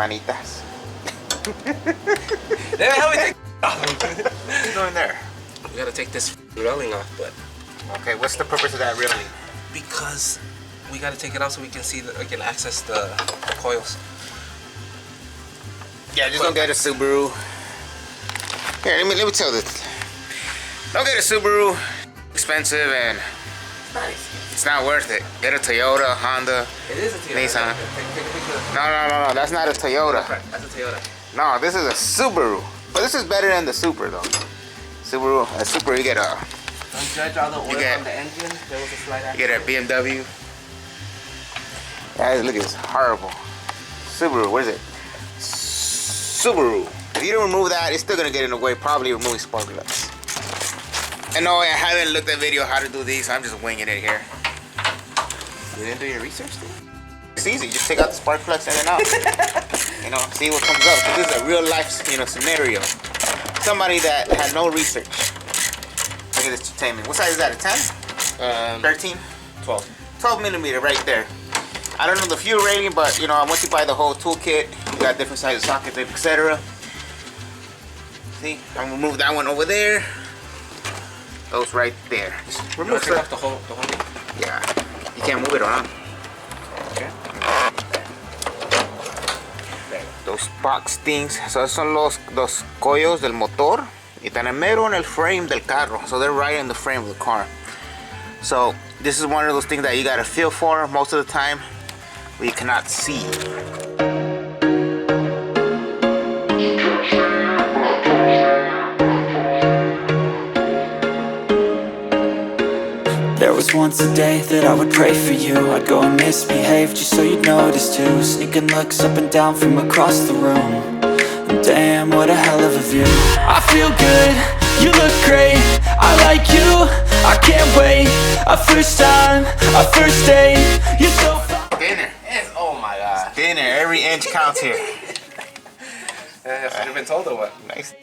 Manitas. Let me help me take off. What are you doing there? We gotta take this railing off, but Okay, what's the purpose of that railing? because we gotta take it off so we can see we can access the coils. Yeah, just don't get a Subaru. Here, let me tell you this. Don't get a Subaru. Expensive and it's not worth it. Get a Toyota, Honda, It is a Toyota. Nissan. Take a picture. No, that's not a Toyota. That's a Toyota. No, this is a Subaru. But this is better than the Super though. A Super, you get a Don't judge all the oil get- on the engine. There was a slight you get a BMW. Guys, look at this, horrible. Subaru, what is it? Subaru. If you don't remove that, it's still gonna get in the way, probably removing spark plugs. And no, I haven't looked at video how to do these, so I'm just winging it here. You didn't do your research, dude? It's easy, just take out the spark plugs and then out. You know, see what comes up. So this is a real life, scenario. Somebody that had no research. Look at this entertainment. What size is that, a 10? 13? 12. 12 millimeter right there. I don't know the fuel rating, but you know, once you buy the whole toolkit, you got different sizes sockets, etc. See, I'm gonna move that one over there. Those right there. Just remove Take off the whole thing. Yeah, you can't move it around. Okay. Those box things, so esos son los coyos del motor y están en mero en el frame del carro, so they're right in the frame of the car. So this is one of those things that you gotta feel for most of the time, but you cannot see. There was once a day that I would pray for you. I'd go and misbehave just so you'd notice too. Sneaking looks up and down from across the room. And damn, what a hell of a view. I feel good, you look great. I like you, I can't wait. A first time, a first date. You're so fun. Dinner. Yes. Oh my god. Dinner. Every inch counts here. Have you been told or what? Nice.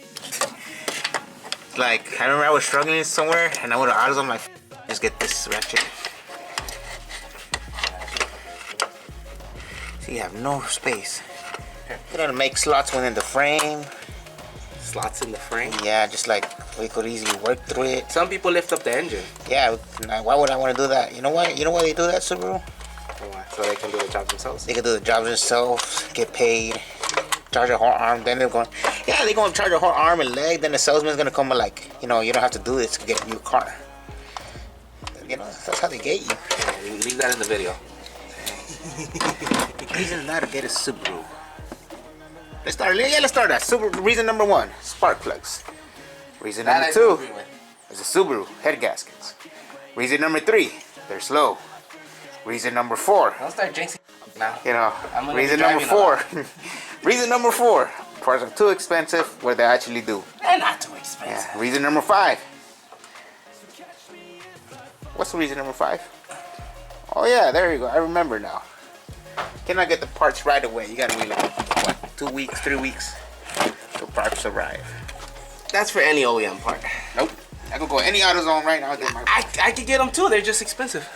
Like, I remember I was struggling somewhere and I would have orders on my just get this ratchet. So you have no space. You gotta make slots within the frame. Slots in the frame. Yeah, just like we could easily work through it. Some people lift up the engine. Yeah, why would I want to do that? You know what? You know why they do that, Subaru? So they can do the job themselves. They can do the job themselves, get paid, charge a whole arm. Then they're going, yeah, they're going to charge a whole arm and leg. Then the salesman's gonna come and like, you know, you don't have to do this to get a new car. You know, that's how they get you. Yeah, leave that in the video. Reason not to get a Subaru. Let's start that. Reason number 1, spark plugs. Reason number 2 is a Subaru head gaskets. Reason number 3, they're slow. Reason number 4, Don't start jinxing now. you know, I'm gonna reason be number driving 4. Reason number 4, parts are too expensive what they actually do. They're not too expensive. Yeah. Reason number 5. What's reason number 5? Oh yeah, there you go. I remember now. Cannot get the parts right away. You gotta wait like what, 2 weeks, 3 weeks till parts arrive. That's for any OEM part. Nope. I could go any AutoZone right now and get my parts. I could get them too. They're just expensive.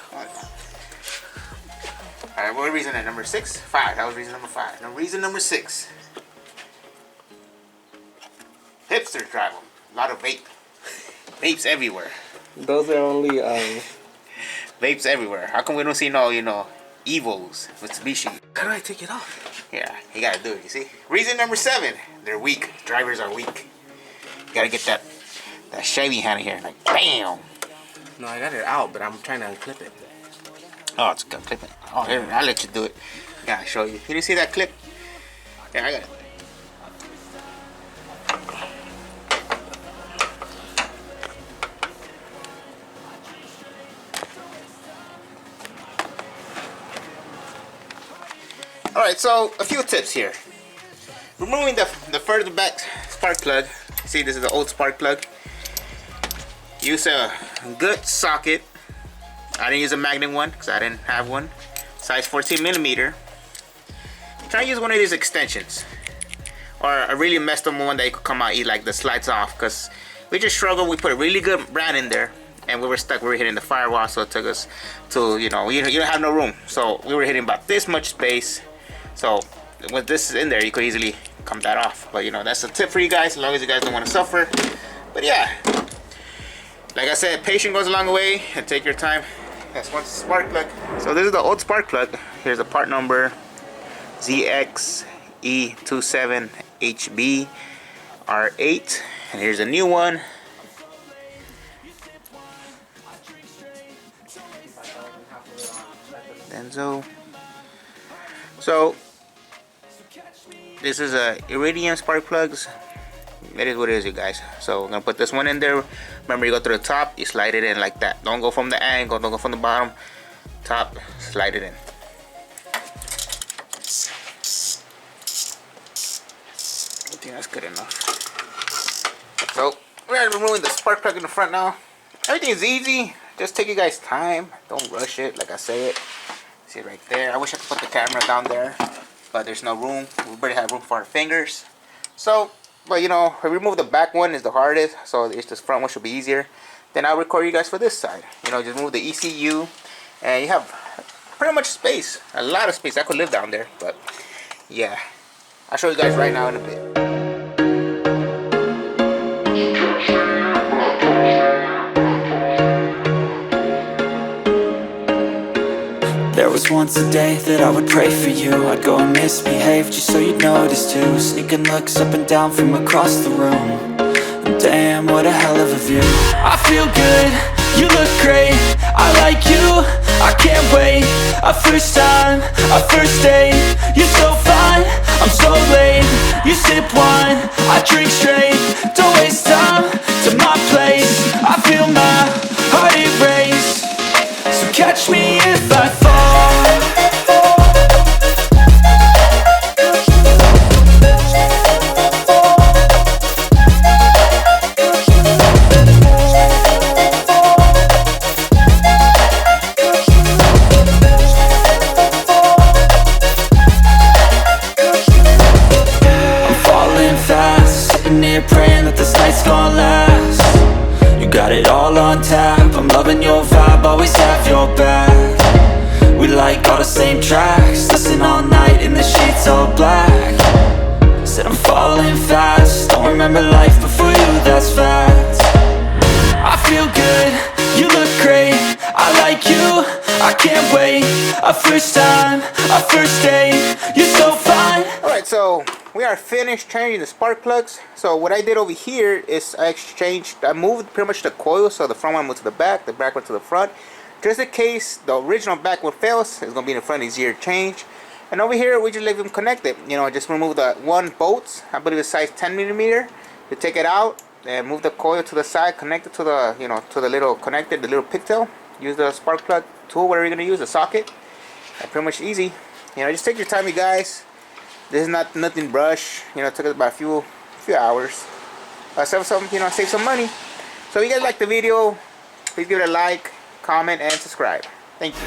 Alright, what was reason at number 6? 5. That was reason number 5. Now reason number 6. Hipsters drive them. A lot of vape. Vapes everywhere. Those are only Vapes everywhere. How come we don't see no, you know, Evos with Mitsubishi? How do I take it off? Yeah, you gotta do it, you see? Reason number 7, they're weak. Drivers are weak. You gotta get that Chevy hand in here, like BAM! No, I got it out, but I'm trying to unclip it. Oh, it's good, clip it. Oh, here, I'll let you do it. Gotta show you. You didn't see that clip? Yeah, I got it. Alright, so a few tips here. Removing the further back spark plug. See, this is the old spark plug. Use a good socket. I didn't use a magnet one because I didn't have one. Size 14 millimeter. Try to use one of these extensions. Or a really messed up one that you could come out, like the slides off, because we just struggled. We put a really good brand in there and we were stuck. We were hitting the firewall, so it took us to, you know, you don't have no room. So we were hitting about this much space. So when this is in there, you could easily come that off. But you know, that's a tip for you guys, as long as you guys don't want to suffer. But yeah, like I said, patience goes a long way, and take your time. That's one spark plug. So this is the old spark plug. Here's the part number ZXE27HB-R8, and here's a new one. Denso. So this is a iridium spark plugs. It is what it is, you guys. So we're gonna put this one in there. Remember, you go to the top, you slide it in like that. Don't go from the angle, don't go from the bottom. Top, slide it in. I think that's good enough. So we're removing the spark plug in the front now. Everything is easy. Just take you guys time. Don't rush it, like I say it. See it right there. I wish I could put the camera down there, but there's no room. We barely have room for our fingers. So, but you know, remove the back one is the hardest, so it's this front one should be easier. Then I'll record you guys for this side. You know, just move the ECU, and you have pretty much space, a lot of space. I could live down there, but yeah, I'll show you guys right now in a bit. There was once a day that I would pray for you. I'd go and misbehave just so you'd notice too. Sneaking looks up and down from across the room. And damn, what a hell of a view. I feel good, you look great, I like you, I can't wait. A first time, a first date. You're so fine, I'm so late. You sip wine, I drink straight. Don't waste time to my place. I feel my heart erase. So catch me if I fall. I'm falling fast, sitting here praying that this night's gonna last. You got it all on tap, I'm loving your vibe, always have your back. We like all the same tracks, listen all night in the sheets all black. Said I'm falling fast, don't remember life before you, that's fact. I feel good, you look great, I like you, I can't wait. A first time, a first date, you're so fine. Alright, so we are finished changing the spark plugs. So what I did over here is I moved pretty much the coil, so the front one went to the back one to the front. Just in case the original back one fails, it's going to be in the front, easier to change. And over here, we just leave them connected. You know, just remove the one bolt, I believe it's size 10mm. You take it out and move the coil to the side, connect it to the, you know, to the little connector, the little pigtail. Use the spark plug tool, whatever you're going to use, the socket. And pretty much easy. You know, just take your time, you guys. This is nothing rush. You know, it took us about a few hours. Save some money. So if you guys like the video, please give it a like, comment, and subscribe. Thank you.